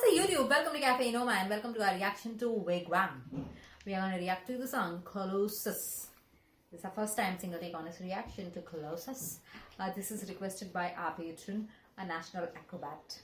Namaste YouTube, welcome to Cafe Enoma and welcome to our reaction to WIGWAM. We are going to react to the song Colossus. This is our first time single take honest reaction to Colossus. This is requested by our patron, a national acrobat.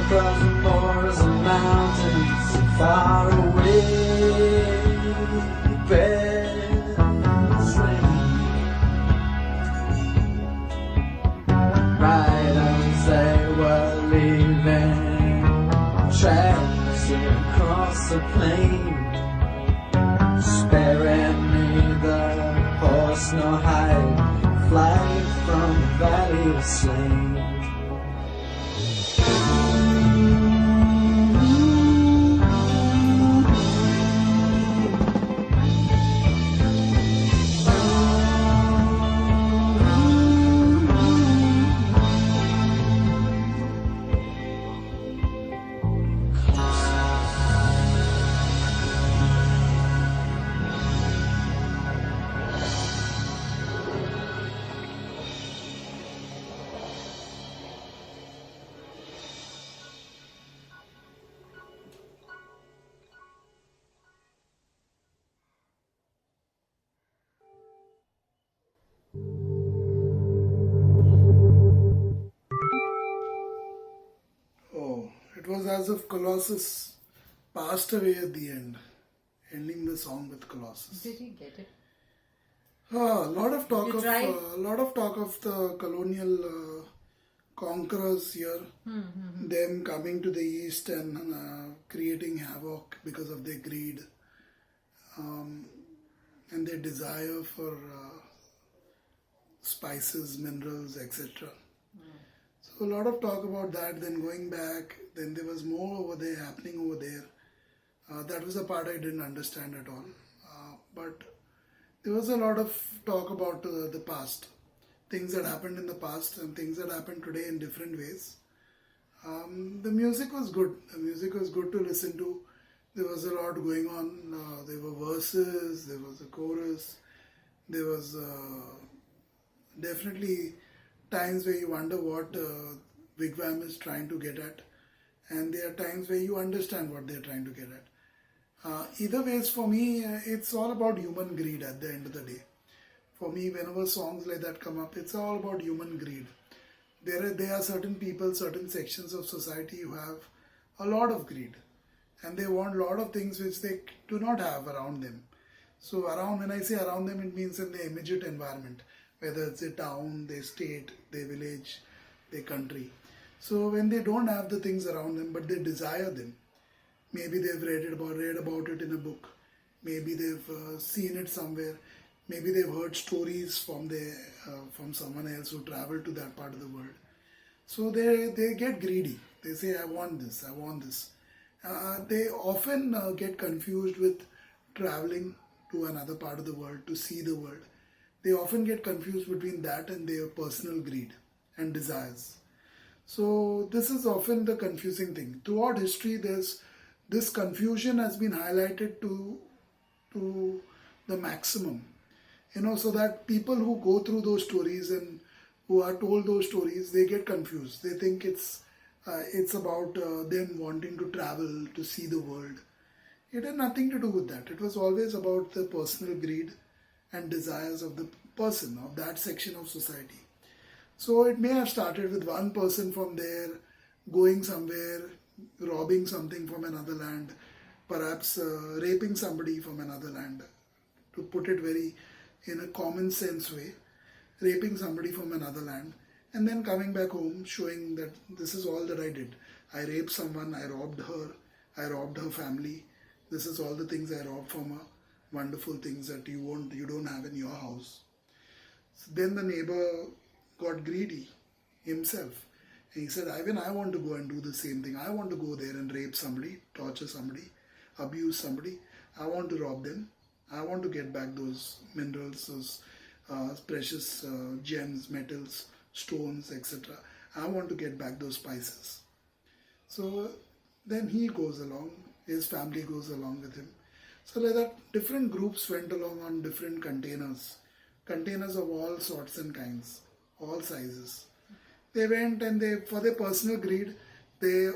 across the moors and mountains far away. Bells ring, right as they were leaving, tracks across the plain, sparing neither horse nor hide, flight from the valley of slain. Oh, it was as if Colossus passed away at the end, ending the song with Colossus. Did you get it? A lot of talk You of tried? lot of talk of the colonial conquerors here, them coming to the east and creating havoc because of their greed and their desire for spices, minerals, etc. So a lot of talk about that. Then going back, then there was more over there happening over there. That was the part I didn't understand at all. But there was a lot of talk about the past, things that happened in the past and things that happen today in different ways. The music was good. The music was good to listen to. There was a lot going on. There were verses, there was a chorus, there was definitely times where you wonder what WIGWAM is trying to get at, and there are times where you understand what they're trying to get at. Either ways, for me, it's all about human greed at the end of the day. For me, whenever songs like that come up, it's all about human greed. There are certain people, certain sections of society who have a lot of greed, and they want a lot of things which they do not have around them. So around, when I say around them, it means in the immediate environment, whether it's a town, their state, their village, their country. So when they don't have the things around them, but they desire them, maybe they've read about it in a book, maybe they've seen it somewhere, maybe they've heard stories from someone else who traveled to that part of the world. So they get greedy. They say, I want this, I want this. They often get confused with traveling to another part of the world, to see the world. They often get confused between that and their personal greed and desires. So this is often the confusing thing. Throughout history, this confusion has been highlighted to the maximum. So that people who go through those stories and who are told those stories, they get confused. They think it's about them wanting to travel, to see the world. It had nothing to do with that. It was always about the personal greed and desires of the person, of that section of society. So it may have started with one person from there, going somewhere, robbing something from another land, perhaps raping somebody from another land, to put it very in a common sense way, raping somebody from another land, and then coming back home showing that this is all that I did. I raped someone, I robbed her family, this is all the things I robbed from her, wonderful things that you don't have in your house. So then the neighbor got greedy himself. And he said, Ivan, I want to go and do the same thing. I want to go there and rape somebody, torture somebody, abuse somebody. I want to rob them. I want to get back those minerals, those precious gems, metals, stones, etc. I want to get back those spices. So then he goes along, his family goes along with him. So like that, different groups went along on different containers of all sorts and kinds, all sizes. They went and for their personal greed, they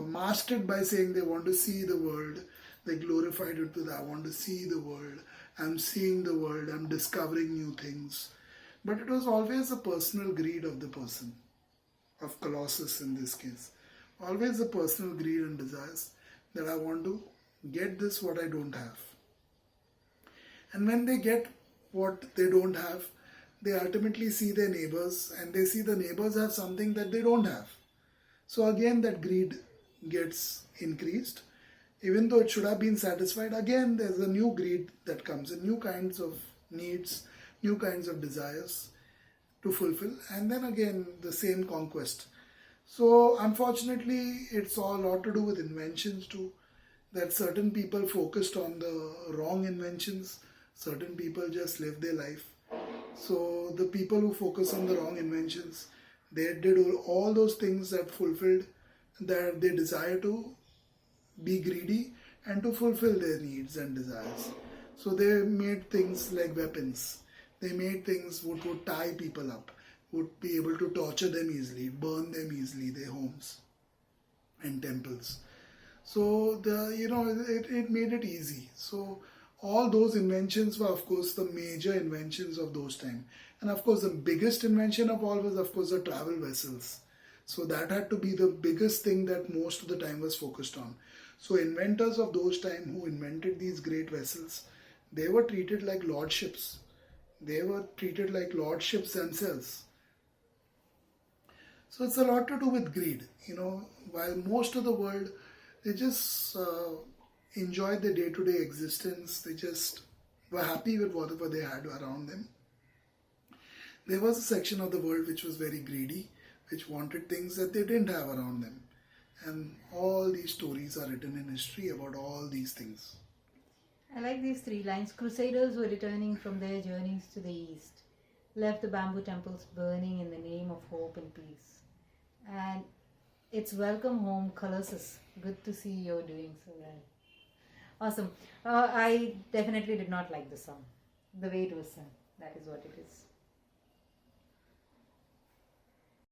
masked it by saying they want to see the world. They glorified it with, I want to see the world. I'm seeing the world. I'm discovering new things. But it was always a personal greed of the person, of Colossus in this case, Always the personal greed and desires that I want to get this what I don't have. And when they get what they don't have, they ultimately see their neighbors and they see the neighbors have something that they don't have. So again that greed gets increased. Even though it should have been satisfied, again there's a new greed that comes in, new kinds of needs, new kinds of desires to fulfill, and then again the same conquest. So unfortunately it's all a lot to do with inventions too, that certain people focused on the wrong inventions, certain people just live their life. So the people who focus on the wrong inventions, they did all those things that fulfilled their desire to be greedy and to fulfill their needs and desires. So they made things like weapons. They made things which would tie people up, would be able to torture them easily, burn them easily, their homes and temples. So it made it easy. So all those inventions were of course the major inventions of those time. And of course the biggest invention of all was of course the travel vessels. So that had to be the biggest thing that most of the time was focused on. So inventors of those time who invented these great vessels, they were treated like lordships. They were treated like lordships themselves. So it's a lot to do with greed. While most of the world, they just enjoyed their day-to-day existence. They just were happy with whatever they had around them. There was a section of the world which was very greedy, which wanted things that they didn't have around them. And all these stories are written in history about all these things. I like these 3 lines. Crusaders were returning from their journeys to the east, left the bamboo temples burning in the name of hope and peace. And it's welcome home, Colossus. Good to see you're doing so well. Awesome. I definitely did not like the song. The way it was sung. That is what it is.